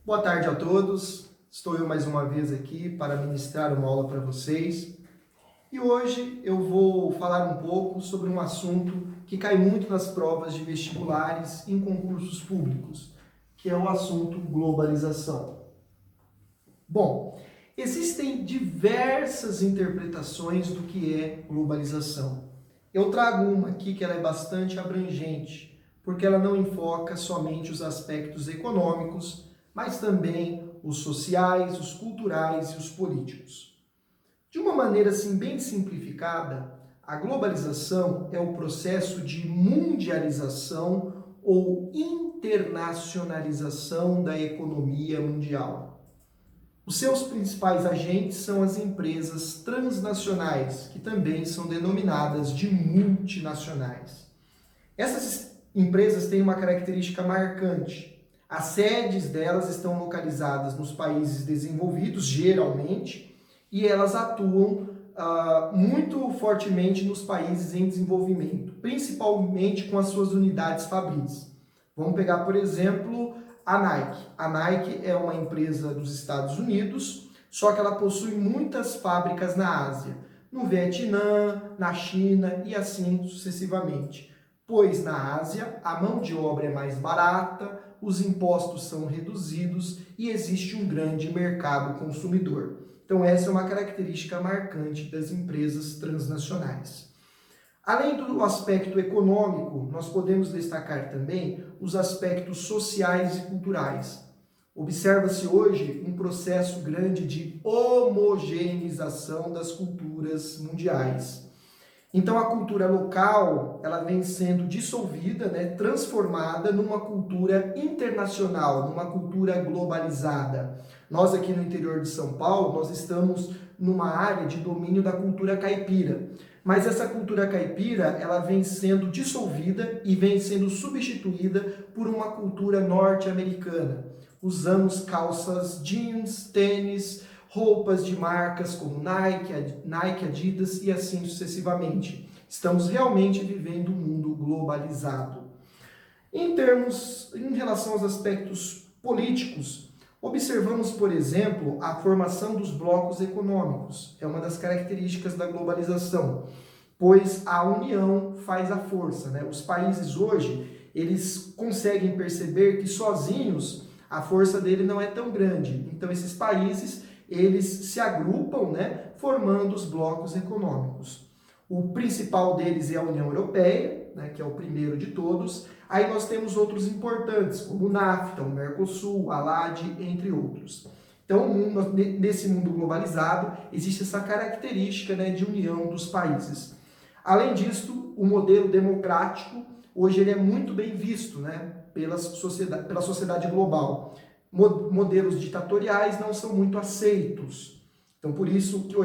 Boa tarde a todos, estou eu mais uma vez aqui para ministrar uma aula para vocês e hoje eu vou falar um pouco sobre um assunto que cai muito nas provas de vestibulares em concursos públicos, que é o assunto globalização. Bom, existem diversas interpretações do que é globalização. Eu trago uma aqui que ela é bastante abrangente, porque ela não enfoca somente os aspectos econômicos, mas também os sociais, os culturais e os políticos. De uma maneira assim bem simplificada, a globalização é o processo de mundialização ou internacionalização da economia mundial. Os seus principais agentes são as empresas transnacionais, que também são denominadas de multinacionais. Essas empresas têm uma característica marcante. As sedes delas estão localizadas nos países desenvolvidos, geralmente, e elas atuam muito fortemente nos países em desenvolvimento, principalmente com as suas unidades fabris. Vamos pegar, por exemplo, a Nike. A Nike é uma empresa dos Estados Unidos, só que ela possui muitas fábricas na Ásia, no Vietnã, na China e assim sucessivamente. Pois na Ásia a mão de obra é mais barata, os impostos são reduzidos e existe um grande mercado consumidor. Então essa é uma característica marcante das empresas transnacionais. Além do aspecto econômico, nós podemos destacar também os aspectos sociais e culturais. Observa-se hoje um processo grande de homogeneização das culturas mundiais. Então a cultura local, ela vem sendo dissolvida, transformada numa cultura internacional, numa cultura globalizada. Nós aqui no interior de São Paulo, nós estamos numa área de domínio da cultura caipira. Mas essa cultura caipira, ela vem sendo dissolvida e vem sendo substituída por uma cultura norte-americana. Usamos calças jeans, tênis, roupas de marcas como Nike, Adidas e assim sucessivamente. Estamos realmente vivendo um mundo globalizado. Em relação aos aspectos políticos, observamos, por exemplo, a formação dos blocos econômicos. É uma das características da globalização, pois a união faz a força, Os países hoje, eles conseguem perceber que sozinhos a força dele não é tão grande. Então esses países, eles se agrupam, formando os blocos econômicos. O principal deles é a União Europeia, que é o primeiro de todos. Aí nós temos outros importantes, como o NAFTA, o Mercosul, a LAD, entre outros. Então, nesse mundo globalizado, existe essa característica de união dos países. Além disso, o modelo democrático, hoje ele é muito bem visto pela sociedade global. Modelos ditatoriais não são muito aceitos. Então, por isso que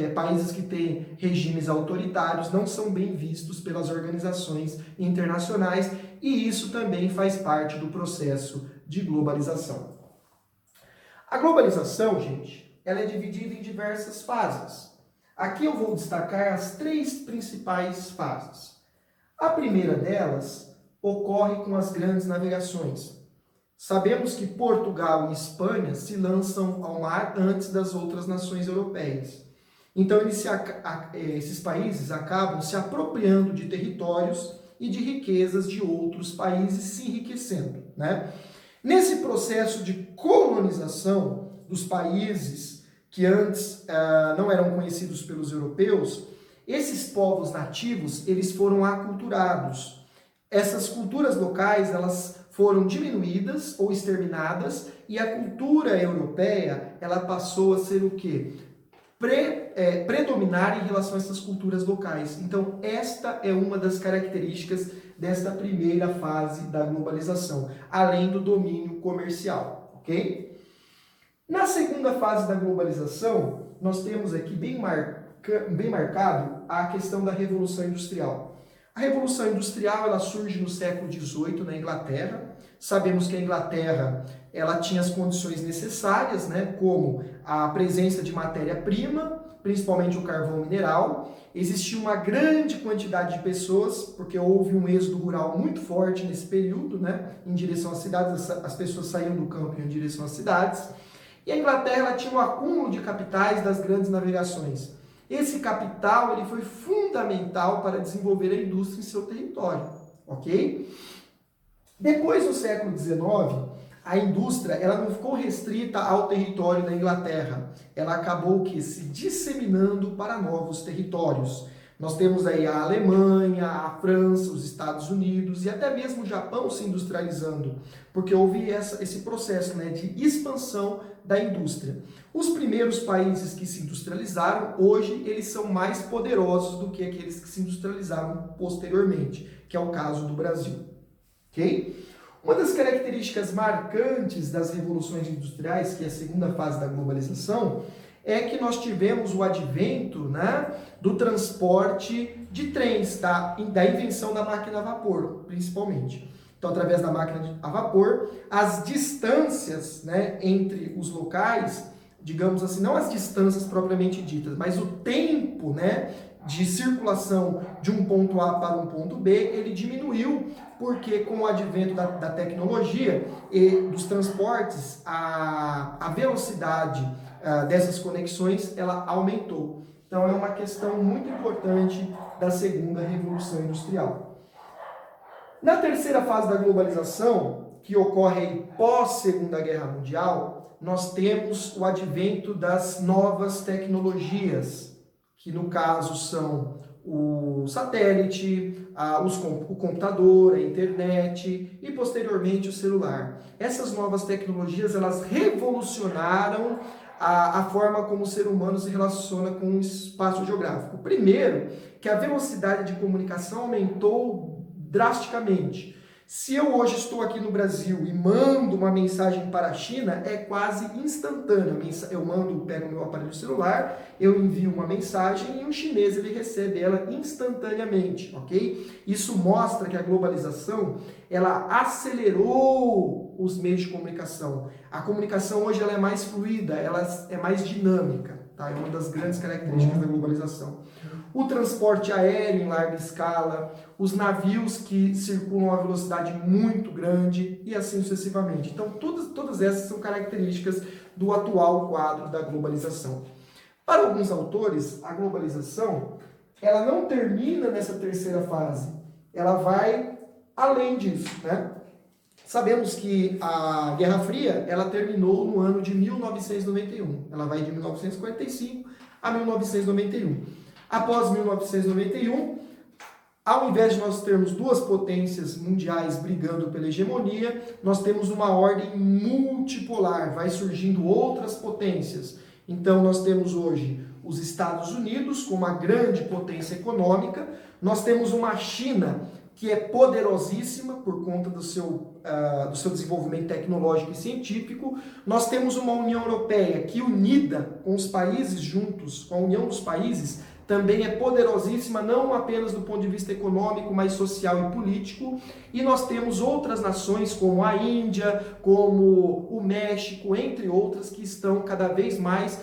países que têm regimes autoritários não são bem vistos pelas organizações internacionais e isso também faz parte do processo de globalização. A globalização, gente, ela é dividida em diversas fases. Aqui eu vou destacar as 3 principais fases. A primeira delas ocorre com as grandes navegações. Sabemos que Portugal e Espanha se lançam ao mar antes das outras nações europeias. Então, esses países acabam se apropriando de territórios e de riquezas de outros países, se enriquecendo. Nesse processo de colonização dos países que antes não eram conhecidos pelos europeus, esses povos nativos eles foram aculturados. Essas culturas locais elas foram diminuídas ou exterminadas e a cultura europeia ela passou a ser o quê? Predominar em relação a essas culturas locais. Então, esta é uma das características desta primeira fase da globalização, além do domínio comercial, ok? Na segunda fase da globalização, nós temos aqui bem marcado a questão da Revolução Industrial. A Revolução Industrial ela surge no século XVIII na Inglaterra. Sabemos que a Inglaterra ela tinha as condições necessárias, né, como a presença de matéria-prima, principalmente o carvão mineral. Existia uma grande quantidade de pessoas, porque houve um êxodo rural muito forte nesse período, né, em direção às cidades, as pessoas saíam do campo em direção às cidades. E a Inglaterra ela tinha um acúmulo de capitais das grandes navegações. Esse capital ele foi fundamental para desenvolver a indústria em seu território, ok? Depois do século XIX, a indústria ela não ficou restrita ao território da Inglaterra. Ela acabou que se disseminando para novos territórios. Nós temos aí a Alemanha, a França, os Estados Unidos e até mesmo o Japão se industrializando, porque houve esse processo, né, de expansão da indústria. Os primeiros países que se industrializaram, hoje, eles são mais poderosos do que aqueles que se industrializaram posteriormente, que é o caso do Brasil. Ok? Uma das características marcantes das revoluções industriais, que é a segunda fase da globalização, é que nós tivemos o advento, né, do transporte de trens, da invenção da máquina a vapor, principalmente. Então, através da máquina a vapor, as distâncias, né, entre os locais, digamos assim, não as distâncias propriamente ditas, mas o tempo, né, de circulação de um ponto A para um ponto B, ele diminuiu, porque com o advento da tecnologia e dos transportes, a velocidade dessas conexões, ela aumentou. Então é uma questão muito importante da segunda revolução industrial. Na terceira fase da globalização, que ocorre pós-Segunda Guerra Mundial, nós temos o advento das novas tecnologias, que no caso são o satélite, o computador, a internet e posteriormente o celular. Essas novas tecnologias elas revolucionaram a forma como o ser humano se relaciona com o espaço geográfico. Primeiro, que a velocidade de comunicação aumentou drasticamente. Se eu hoje estou aqui no Brasil e mando uma mensagem para a China, é quase instantânea. Eu pego meu aparelho celular, eu envio uma mensagem e o chinês ele recebe ela instantaneamente, ok? Isso mostra que a globalização ela acelerou os meios de comunicação. A comunicação hoje ela é mais fluida, ela é mais dinâmica, tá? É uma das grandes características da globalização. O transporte aéreo em larga escala, os navios que circulam a velocidade muito grande e assim sucessivamente. Então, todas essas são características do atual quadro da globalização. Para alguns autores, a globalização ela não termina nessa terceira fase, ela vai além disso, né? Sabemos que a Guerra Fria ela terminou no ano de 1991, ela vai de 1945 a 1991. Após 1991, ao invés de nós termos duas potências mundiais brigando pela hegemonia, nós temos uma ordem multipolar, vai surgindo outras potências. Então nós temos hoje os Estados Unidos como uma grande potência econômica, nós temos uma China que é poderosíssima por conta do seu desenvolvimento tecnológico e científico. Nós temos uma União Europeia que, unida com os países juntos, com a união dos países, também é poderosíssima, não apenas do ponto de vista econômico, mas social e político. E nós temos outras nações, como a Índia, como o México, entre outras, que estão cada vez mais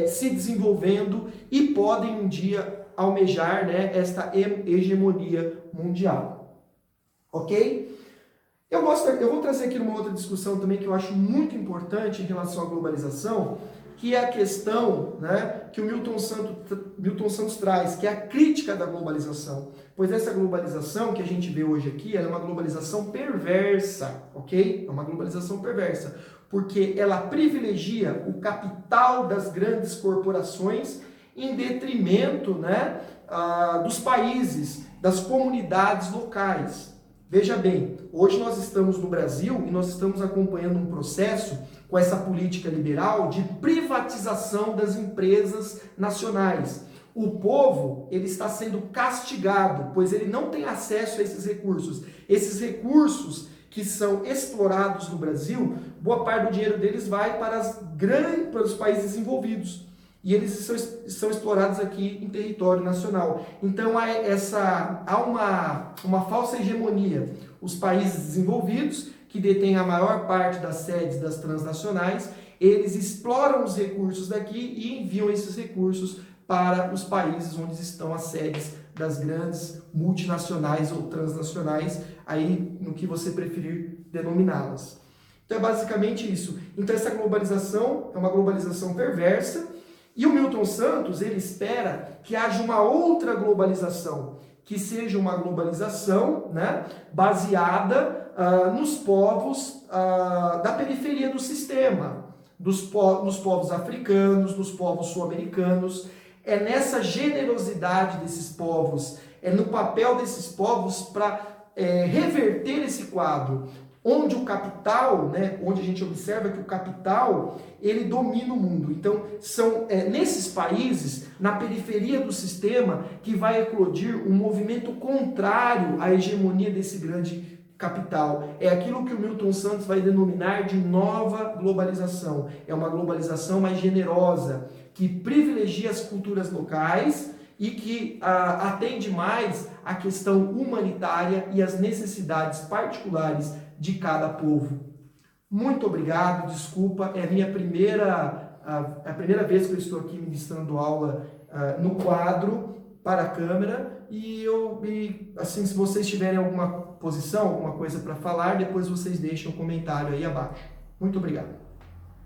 se desenvolvendo e podem um dia almejar, né, esta hegemonia mundial. Ok? Eu vou trazer aqui uma outra discussão também que eu acho muito importante em relação à globalização, que é a questão, né, que o Milton Santos traz, que é a crítica da globalização. Pois essa globalização que a gente vê hoje aqui, ela é uma globalização perversa, ok? É uma globalização perversa, porque ela privilegia o capital das grandes corporações em detrimento, né, dos países, das comunidades locais. Veja bem, hoje nós estamos no Brasil e nós estamos acompanhando um processo com essa política liberal de privatização das empresas nacionais. O povo ele está sendo castigado, pois ele não tem acesso a esses recursos. Esses recursos que são explorados no Brasil, boa parte do dinheiro deles vai para os países desenvolvidos. E eles são explorados aqui em território nacional. Então há uma falsa hegemonia. Os países desenvolvidos que detêm a maior parte das sedes das transnacionais, eles exploram os recursos daqui e enviam esses recursos para os países onde estão as sedes das grandes multinacionais ou transnacionais, aí no que você preferir denominá-las. Então é basicamente isso. Então essa globalização é uma globalização perversa, e o Milton Santos, ele espera que haja uma outra globalização, que seja uma globalização, né, baseada nos povos da periferia do sistema, nos povos africanos, nos povos sul-americanos. É nessa generosidade desses povos, é no papel desses povos para reverter esse quadro, onde o capital, né, onde a gente observa que o capital, ele domina o mundo. Então, são nesses países, na periferia do sistema, que vai eclodir um movimento contrário à hegemonia desse grande capital. É aquilo que o Milton Santos vai denominar de nova globalização. É uma globalização mais generosa, que privilegia as culturas locais e que atende mais à questão humanitária e às necessidades particulares de cada povo. Muito obrigado, desculpa, é a primeira vez que eu estou aqui ministrando aula no quadro para a câmera, e assim, se vocês tiverem alguma posição, alguma coisa para falar, depois vocês deixam um comentário aí abaixo. Muito obrigado.